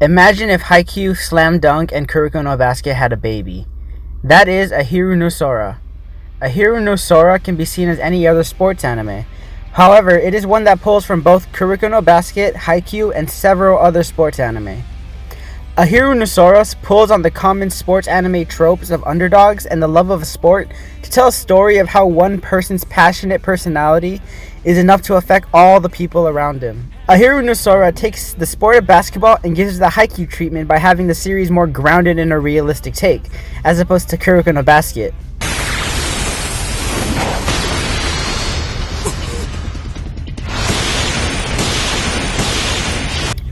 Imagine if Haikyuu, Slam Dunk, and Kuroko no Basket had a baby. That is Ahiru no Sora. Ahiru no Sora can be seen as any other sports anime. However, it is one that pulls from both Kuroko no Basket, Haikyuu, and several other sports anime. Ahiru no Sora pulls on the common sports anime tropes of underdogs and the love of a sport to tell a story of how one person's passionate personality is enough to affect all the people around him. Ahiru no Sora takes the sport of basketball and gives the Haikyuu treatment by having the series more grounded in a realistic take, as opposed to Kuroko no Basket.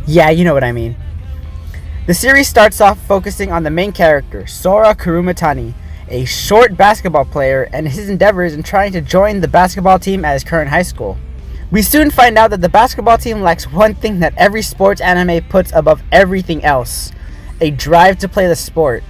Yeah, you know what I mean. The series starts off focusing on the main character, Sora Kurumatani, a short basketball player, and his endeavors in trying to join the basketball team at his current high school. We soon find out that the basketball team lacks one thing that every sports anime puts above everything else: a drive to play the sport.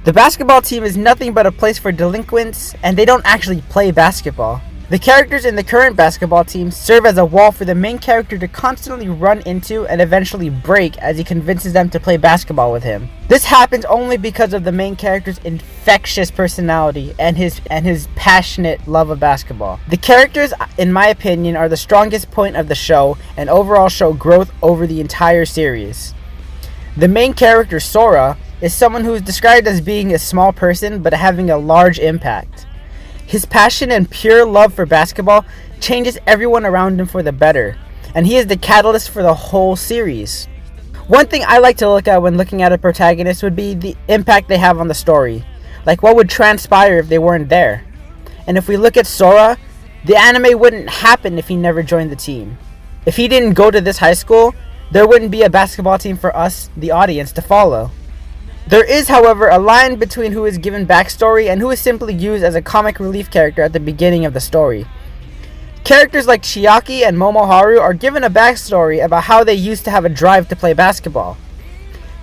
The basketball team is nothing but a place for delinquents, and they don't actually play basketball. The characters in the current basketball team serve as a wall for the main character to constantly run into and eventually break as he convinces them to play basketball with him. This happens only because of the main character's infectious personality and his passionate love of basketball. The characters, in my opinion, are the strongest point of the show and overall show growth over the entire series. The main character, Sora, is someone who is described as being a small person but having a large impact. His passion and pure love for basketball changes everyone around him for the better, and he is the catalyst for the whole series. One thing I like to look at when looking at a protagonist would be the impact they have on the story, like what would transpire if they weren't there. And if we look at Sora, the anime wouldn't happen if he never joined the team. If he didn't go to this high school, there wouldn't be a basketball team for us, the audience, to follow. There is, however, a line between who is given backstory and who is simply used as a comic relief character at the beginning of the story. Characters like Chiaki and Momoharu are given a backstory about how they used to have a drive to play basketball.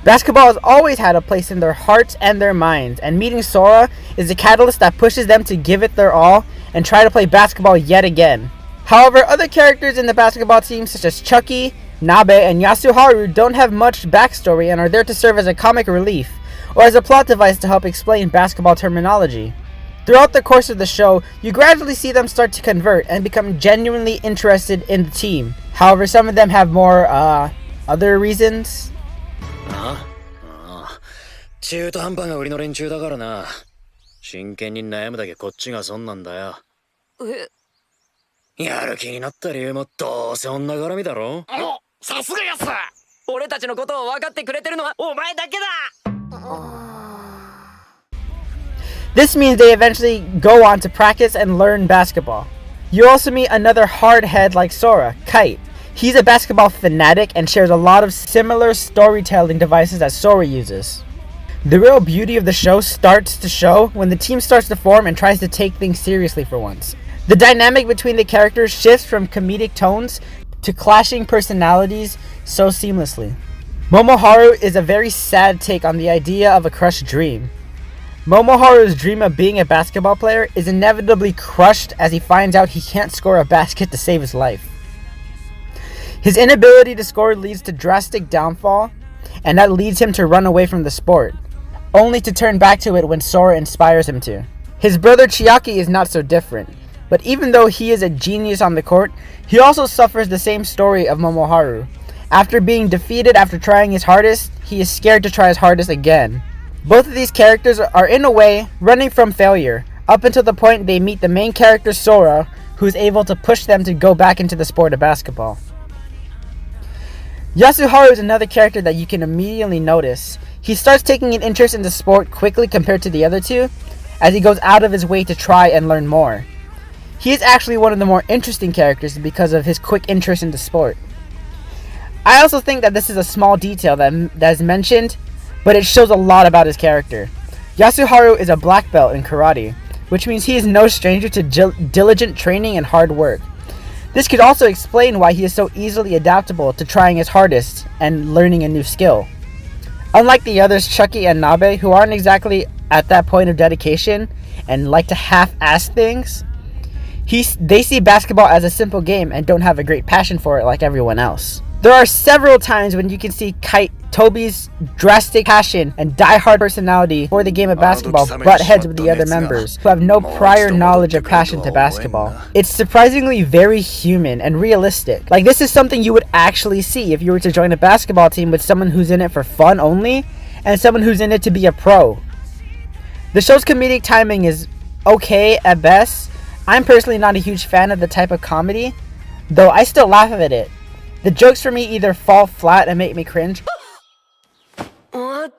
Basketball has always had a place in their hearts and their minds, and meeting Sora is a catalyst that pushes them to give it their all and try to play basketball yet again. However, other characters in the basketball team such as Chucky, Nabe, and Yasuharu don't have much backstory and are there to serve as a comic relief, or as a plot device to help explain basketball terminology. Throughout the course of the show, you gradually see them start to convert and become genuinely interested in the team. However, some of them have more, other reasons. 中途半端が売りの連中だからな。真剣に悩むだけこっちが損なんだよ。やる気になった理由もどうせ女絡みだろ。さすがやす。俺たちのことを分かってくれてるのはお前だけだ。This means they eventually go on to practice and learn basketball. You also meet another hardhead like Sora, Kite. He's a basketball fanatic and shares a lot of similar storytelling devices that Sora uses. The real beauty of the show starts to show when the team starts to form and tries to take things seriously for once. The dynamic between the characters shifts from comedic tones to clashing personalities so seamlessly. Momoharu is a very sad take on the idea of a crushed dream. Momoharu's dream of being a basketball player is inevitably crushed as he finds out he can't score a basket to save his life. His inability to score leads to drastic downfall, and that leads him to run away from the sport, only to turn back to it when Sora inspires him to. His brother Chiaki is not so different, but even though he is a genius on the court, he also suffers the same story of Momoharu. After being defeated after trying his hardest, he is scared to try his hardest again. Both of these characters are in a way running from failure, up until the point they meet the main character Sora, who is able to push them to go back into the sport of basketball. Yasuharu is another character that you can immediately notice. He starts taking an interest in the sport quickly compared to the other two, as he goes out of his way to try and learn more. He is actually one of the more interesting characters because of his quick interest in the sport. I also think that this is a small detail that is mentioned, but it shows a lot about his character. Yasuharu is a black belt in karate, which means he is no stranger to diligent training and hard work. This could also explain why he is so easily adaptable to trying his hardest and learning a new skill. Unlike the others, Chucky and Nabe, who aren't exactly at that point of dedication and like to half-ass things, they see basketball as a simple game and don't have a great passion for it like everyone else. There are several times when you can see Toby's drastic passion and die-hard personality for the game of basketball butt heads with the other members who have no prior knowledge or passion to basketball. It's surprisingly very human and realistic. Like, this is something you would actually see if you were to join a basketball team with someone who's in it for fun only and someone who's in it to be a pro. The show's comedic timing is okay at best. I'm personally not a huge fan of the type of comedy, though I still laugh at it. The jokes for me either fall flat and make me cringe, or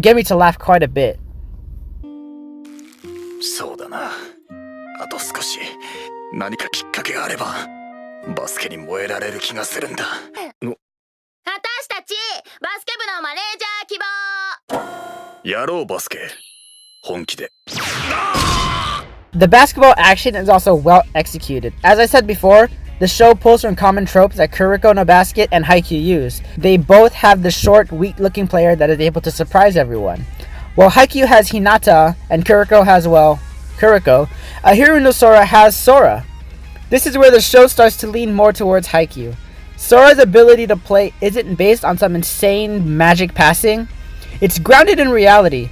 get me to laugh quite a bit. そうだな。あと少し何かきっかけがあればバスケに燃えられる気がするんだ。私たちバスケ部のマネージャー希望。やろうバスケ。本気で。The basketball action is also well executed. As I said before, the show pulls from common tropes that Kuroko no Basket and Haikyuu use. They both have the short, weak-looking player that is able to surprise everyone. While Haikyuu has Hinata and Kuroko has, well, Kuroko, Ahiru No Sora has Sora. This is where the show starts to lean more towards Haikyuu. Sora's ability to play isn't based on some insane magic passing. It's grounded in reality.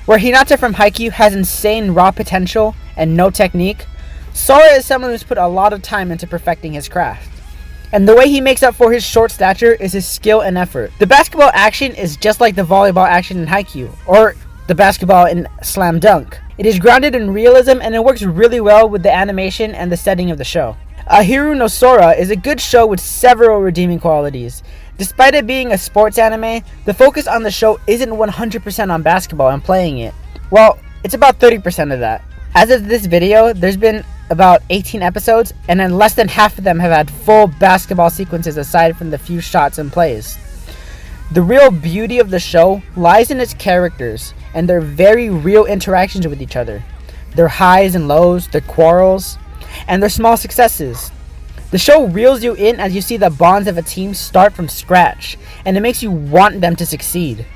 Where Hinata from Haikyuu has insane raw potential and no technique, Sora is someone who's put a lot of time into perfecting his craft. And the way he makes up for his short stature is his skill and effort. The basketball action is just like the volleyball action in Haikyuu, or the basketball in Slam Dunk. It is grounded in realism and it works really well with the animation and the setting of the show. Ahiru No Sora is a good show with several redeeming qualities. Despite it being a sports anime, the focus on the show isn't 100% on basketball and playing it. Well, it's about 30% of that. As of this video, there's been about 18 episodes, and then less than half of them have had full basketball sequences aside from the few shots and plays. The real beauty of the show lies in its characters and their very real interactions with each other. Their highs and lows, their quarrels, and their small successes. The show reels you in as you see the bonds of a team start from scratch, and it makes you want them to succeed.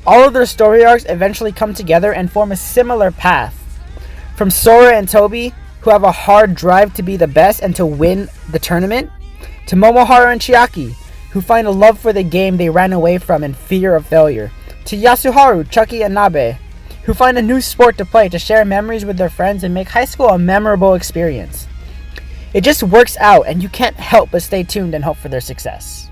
All of their story arcs eventually come together and form a similar path. From Sora and Toby, who have a hard drive to be the best and to win the tournament, to Momoharu and Chiaki, who find a love for the game they ran away from in fear of failure, to Yasuharu, Chucky, and Nabe, who find a new sport to play to share memories with their friends and make high school a memorable experience. It just works out, and you can't help but stay tuned and hope for their success.